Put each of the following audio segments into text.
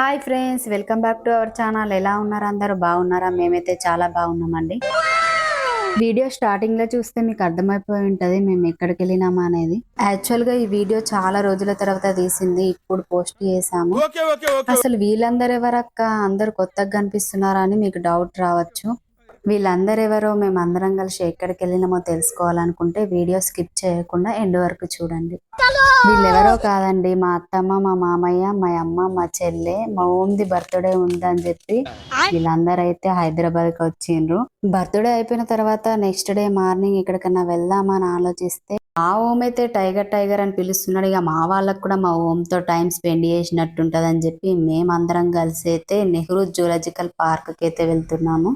Hi friends, welcome back to our channel. ఎలా ఉన్నారు? అందరూ బాగున్నారా? మేమైతే చాలా బాగున్నామండి. వీడియో స్టార్టింగ్ లో చూస్తే మీకు అర్థమైపోయి ఉంటది మేము ఎక్కడికి వెళ్ళినామా అనేది. యాక్చువల్ గా ఈ వీడియో చాలా రోజుల తర్వాత తీసింది, ఇప్పుడు పోస్ట్ చేసాము. అసలు వీళ్ళందరూ ఎవరక్క, అందరు కొత్తగా కనిపిస్తున్నారా అని మీకు డౌట్ రావచ్చు. వీళ్ళందరూ ఎవరో మేమందరం కలిసి ఎక్కడికి వెళ్ళినామో తెలుసుకోవాలనుకుంటే వీడియో స్కిప్ చేయకుండా ఎండ్ వరకు చూడండి. వీళ్ళెవరో కాదండి, మా అత్తమ్మ, మా మామయ్య, మా అమ్మ, మా చెల్లె. మా ఓమ్ది బర్త్డే ఉందని చెప్పి వీళ్ళందరూ అయితే హైదరాబాద్ కి వచ్చిండ్రు. బర్త్డే అయిపోయిన తర్వాత నెక్స్ట్ డే మార్నింగ్ ఎక్కడికన్నా వెళ్దామని ఆలోచిస్తే మా ఓమ్ అయితే టైగర్ టైగర్ అని పిలుస్తున్నాడు. ఇక మా వాళ్ళకు కూడా మా ఓమ్ తో టైం స్పెండ్ చేసినట్టుంటది అని చెప్పి మేమందరం కలిసి అయితే నెహ్రూ జూలాజికల్ పార్క్ కి అయితే వెళ్తున్నాము.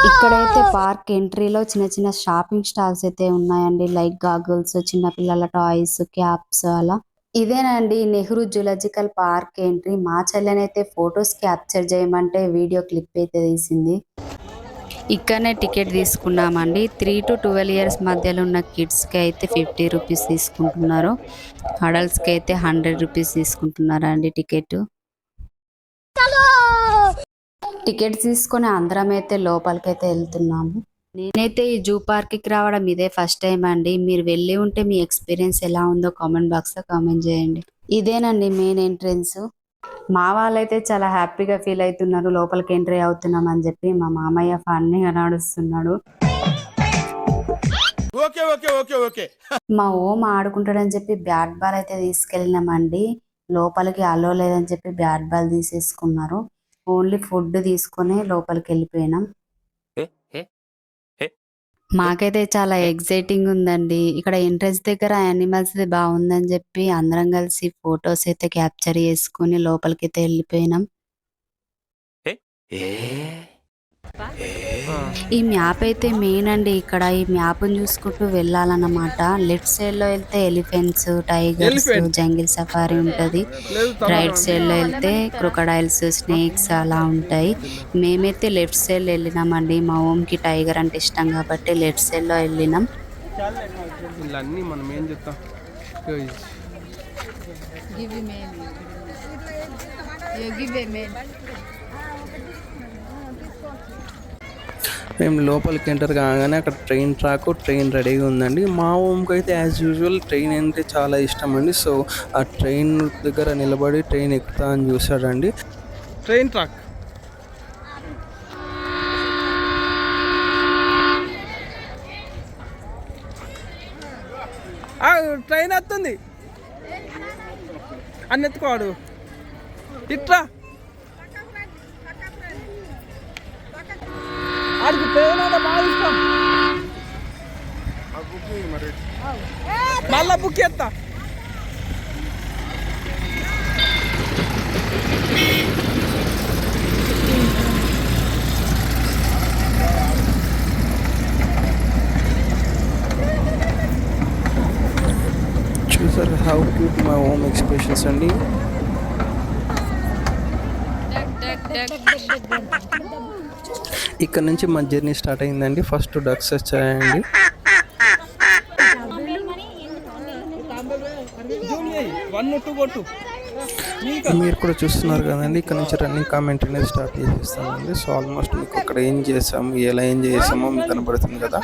ఇక్కడైతే పార్క్ ఎంట్రీలో చిన్న చిన్న షాపింగ్ స్టాల్స్ అయితే ఉన్నాయండి. లైక్ గాగుల్స్, చిన్న పిల్లల టాయ్స్, క్యాప్స్ అలా. ఇదేనండి నెహ్రూ జూలాజికల్ పార్క్ ఎంట్రీ. మా చెల్లెనైతే ఫొటోస్ క్యాప్చర్ చేయమంటే వీడియో క్లిప్ అయితే తీసింది. ఇక్కడనే టికెట్ తీసుకున్నామండి. 3 to 12 years మధ్యలో ఉన్న కిడ్స్కి అయితే 50 రూపీస్ తీసుకుంటున్నారు. అడల్ట్స్కి అయితే 100 రూపీస్ తీసుకుంటున్నారండి టికెట్. టికెట్ తీసుకొని అందరం అయితే లోపలికైతే వెళ్తున్నాము. నేనైతే ఈ జూ పార్క్ కి రావడం ఇదే ఫస్ట్ టైం అండి. మీరు వెళ్ళి ఉంటే మీ ఎక్స్పీరియన్స్ ఎలా ఉందో కామెంట్ బాక్స్ లో కామెంట్ చేయండి. ఇదేనండి మెయిన్ ఎంట్రెన్స్. మా వాళ్ళైతే చాలా హ్యాపీగా ఫీల్ అవుతున్నారు లోపలికి ఎంట్రీ అవుతున్నాం అని చెప్పి. మా మామయ్య ఫన్నీగా నడుస్తున్నాడు. మా ఓం ఆడుకుంటాడని చెప్పి బ్యాట్ బాల్ అయితే తీసుకెళ్ళినామండి. లోపలికి అలో లేదని చెప్పి బ్యాట్ బాల్ తీసేసుకున్నారు. ఓన్లీ ఫుడ్ తీసుకొని లోపలికి వెళ్ళిపోయినాం. మాకైతే చాలా ఎగ్జైటింగ్ ఉందండి. ఇక్కడ ఎంట్రన్స్ దగ్గర యానిమల్స్ బాగుందని చెప్పి అందరం కలిసి ఫొటోస్ అయితే క్యాప్చర్ చేసుకుని లోపలికి అయితే వెళ్ళిపోయినాం. ఈ మ్యాప్ అయితే మెయిన్ అండి. ఇక్కడ ఈ మ్యాప్ చూసుకుంటూ వెళ్ళాలన్నమాట. లెఫ్ట్ సైడ్ లో వెళ్తే ఎలిఫెంట్స్, టైగర్స్, జంగిల్ సఫారీ ఉంటది. రైట్ సైడ్ లో వెళ్తే క్రొకడైల్స్, స్నేక్స్ అలా ఉంటాయి. మేమైతే లెఫ్ట్ సైడ్ లో వెళ్ళినామండి. మా ఓమ్ కి టైగర్ అంటే ఇష్టం కాబట్టి లెఫ్ట్ సైడ్ లో వెళ్ళినాం. మేము లోపలికి ఎంటర్ కాగానే అక్కడ ట్రైన్ రెడీగా ఉందండి. మా ఓమ్కి అయితే యాజ్ యూజువల్ ట్రైన్ అంటే చాలా ఇష్టం అండి. సో ఆ ట్రైన్ దగ్గర నిలబడి ట్రైన్ ఎక్కుతా అని చూసాడండి. ట్రైన్ ట్రాక్ ట్రైన్ వస్తుంది అని ఎత్తుకోవాడు. ఇట్లా ఆడికి ట్రైన్ అంటే బాగా ఇష్టం. మళ్ళా బుక్ చేస్తా. చూసారు how cute my home expressions అండి. ఇక్కడ నుంచి మా జర్నీ స్టార్ట్ అయిందండి. ఫస్ట్ డక్స్ వచ్చాయండి. మీరు కూడా చూస్తున్నారు కదండి. ఇక్కడ నుంచి రన్నింగ్ కామెంట్ అనేది స్టార్ట్ చేసేస్తామండి. సో ఆల్మోస్ట్ మీకు అక్కడ ఏం చేసాము, ఎలా ఎంజాయ్ చేసామో మీకు కనబడుతుంది కదా.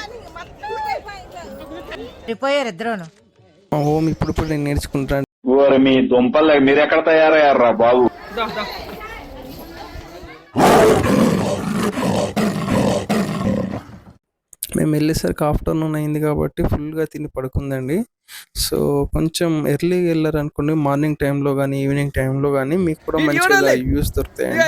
మా హోమ్ ఇప్పుడు నేను నేర్చుకుంటాను. మీ దుంపలు మీరు ఎక్కడ తయారయ్యారా బాబు? మేము వెళ్ళేసరికి ఆఫ్టర్నూన్ అయింది కాబట్టి ఫుల్గా తిని పడుకుందండి. సో కొంచెం ఎర్లీగా వెళ్ళారు అనుకోండి, మార్నింగ్ టైంలో కానీ ఈవినింగ్ టైంలో కానీ మీకు కూడా మంచిగా వ్యూస్ దొరుకుతాయండి.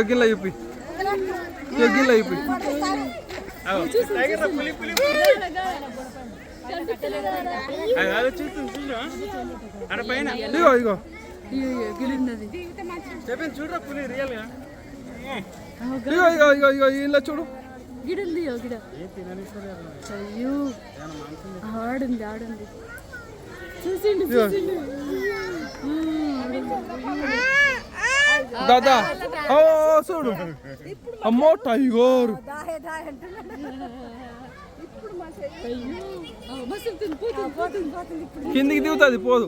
గిల్ల చూపి ఇగో చూడరా పులి రియల్ గా. ఇగో ఇలా చూడు. అయ్యో ఆడుంది దాదా ఓ చూడు అమ్మో టైగర్ కిందికి దిగుతుంది పోదు.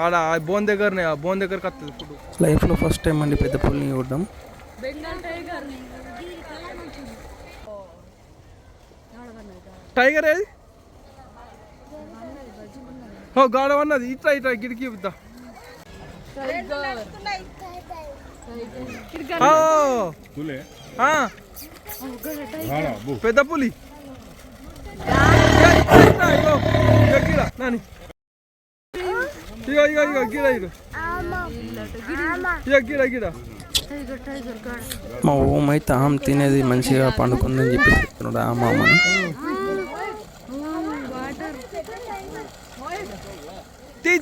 ఆడ బోన్ దగ్గరనే బోన్ దగ్గరకు వస్తుంది ఇప్పుడు. లైఫ్లో ఫస్ట్ టైం అండి పెద్ద పులిని చూడడం. టైగర్ ఏది ఓ గాడవన్నది ఇట్లా ఇట్లా గిడికి ఇద్దా. పెద్ద పులి నాని ఇగో ఇగో ఇగో గిడ ఇగో ఇగో గిడ గిడ. మా ఓమ్ అయితే ఆమె తినేది మంచిగా పండుకుందని చెప్పి చెప్తున్నాడు ఆ మామని.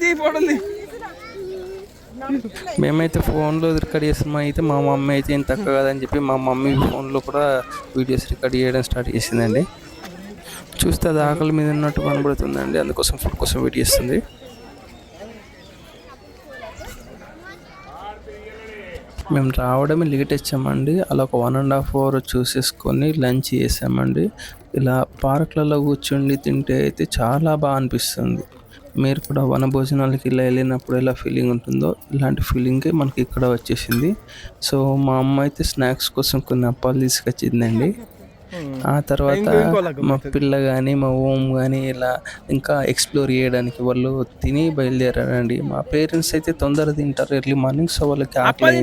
తీ ఫోటోలు మేమైతే ఫోన్లో రికార్డ్ చేస్తున్నాం. అయితే మా మమ్మీ అయితే ఏం తక్కువ కాదని చెప్పి మా మమ్మీ ఫోన్లో కూడా వీడియోస్ రికార్డ్ చేయడం స్టార్ట్ చేసిందండి. చూస్తే అది ఆకలి మీద ఉన్నట్టు కనబడుతుందండి, అందుకోసం ఫుడ్ కోసం వెయిట్ చేస్తుంది. మేము రావడమే లేట్ వచ్చామండి. అలా ఒక 1.5 hour చూసేసుకొని లంచ్ చేసామండి. ఇలా పార్క్లలో కూర్చుండి తింటే అయితే చాలా బాగా అనిపిస్తుంది. మీరు కూడా వనభోజనాలకి ఇలా వెళ్ళినప్పుడు ఎలా ఫీలింగ్ ఉంటుందో ఇలాంటి ఫీలింగే మనకి ఇక్కడ వచ్చేసింది. సో మా అమ్మ అయితే స్నాక్స్ కోసం కొన్ని అప్పాలు తీసుకొచ్చిందండి. ఆ తర్వాత మా పిల్ల కానీ మా ఓమ్ కానీ ఇలా ఇంకా ఎక్స్ప్లోర్ చేయడానికి వాళ్ళు తిని బయలుదేరారండి. మా పేరెంట్స్ అయితే తొందర తింటారు ఎర్లీ మార్నింగ్, సో వాళ్ళకి ఆకలి.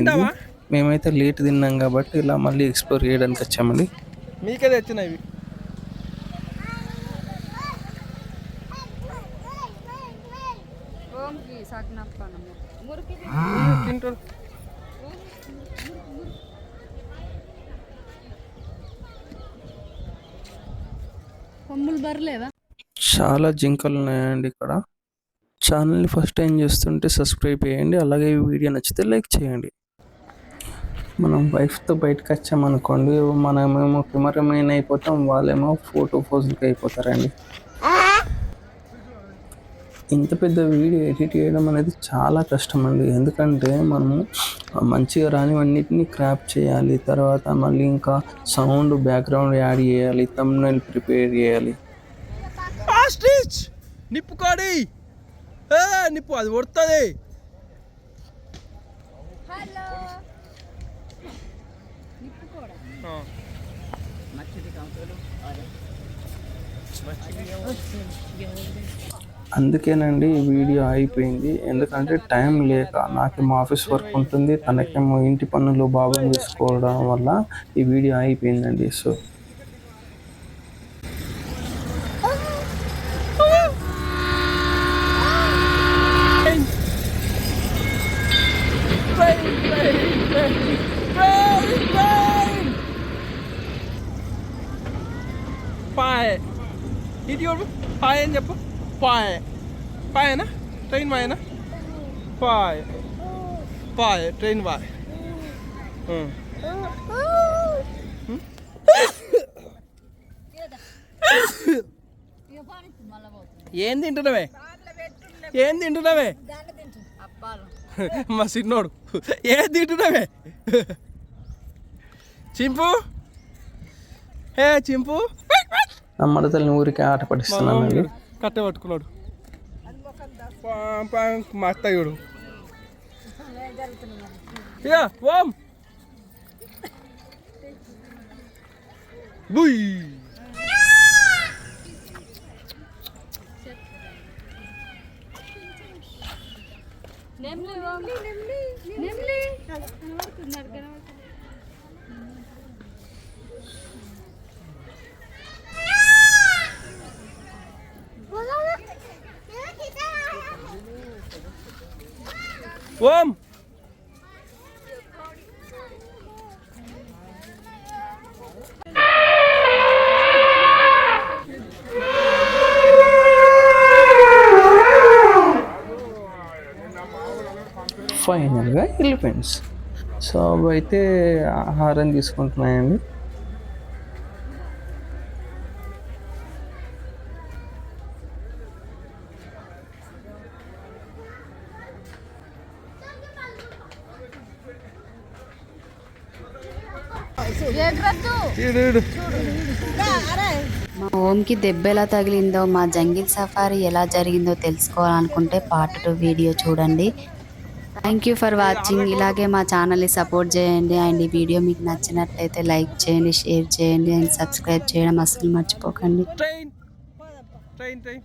మేమైతే లేట్ తిన్నాం కాబట్టి ఇలా మళ్ళీ ఎక్స్ప్లోర్ చేయడానికి వచ్చామండి. మీకే తెచ్చినవి చాలా జింకలు ఉన్నాయండి ఇక్కడ. ఛానల్ని ఫస్ట్ టైం చూస్తుంటే సబ్స్క్రైబ్ చేయండి, అలాగే ఈ వీడియో నచ్చితే లైక్ చేయండి. మనం వైఫ్తో బయటకు వచ్చామనుకోండి, మనమేమో కెమెరామెన్ అయిపోతాం, వాళ్ళేమో ఫోజులకి అయిపోతారండి. ఇంత పెద్ద వీడియో ఎడిట్ చేయడం అనేది చాలా కష్టం అండి. ఎందుకంటే మనము మంచిగా రానివన్నిటిని క్రాప్ చేయాలి, తర్వాత మళ్ళీ ఇంకా సౌండ్ బ్యాక్గ్రౌండ్ యాడ్ చేయాలి, థంబ్నెయిల్ ప్రిపేర్ చేయాలి. నిప్పు కాడి నిప్పు అది కొడుతుంది. అందుకేనండి ఈ వీడియో అయిపోయింది. ఎందుకంటే టైం లేక, నాకేమో ఆఫీస్ వర్క్ ఉంటుంది, తనకేమో ఇంటి పనులు బాగా చూసుకోవడం వల్ల ఈ వీడియో అయిపోయిందండి. సో పాయ్ ఇటు పాయ్ అని చెప్పు. పాయ్ పాయనా ట్రైన్ పాయనా పాయ్ పాయ్ ట్రైన్ పాయ్. ఏం తింటున్నావే ఏం తింటున్నావే మా సిన్నోడు ఏం తింటున్నావే చింపు ఏ చింపు మడతల్ని ఊరికి ఆట పడిస్తున్నానండి. కట్టె పట్టుకున్నాడు మా అత్తయ్యుడు. ఇక ఓం బుయ్ ఓం ఫైనల్గా ఎలిఫెంట్స్. సో అవి అయితే ఆహారం తీసుకుంటున్నాయండి. ఈడు మా ఓంకి దెబ్బ ఎలా తగిలిందో, మా జంగిల్ సఫారీ ఎలా జరిగిందో తెలుసుకోవాలనుకుంటే పార్ట్ 2 వీడియో చూడండి. Thank you for watching. ఇలాగే మా ఛానల్ని సపోర్ట్ చేయండి. అండ్ ఈ వీడియో మీకు నచ్చినట్లయితే లైక్ చేయండి, షేర్ చేయండి అండ్ సబ్స్క్రైబ్ చేయడం అస్సలు మర్చిపోకండి. Train train train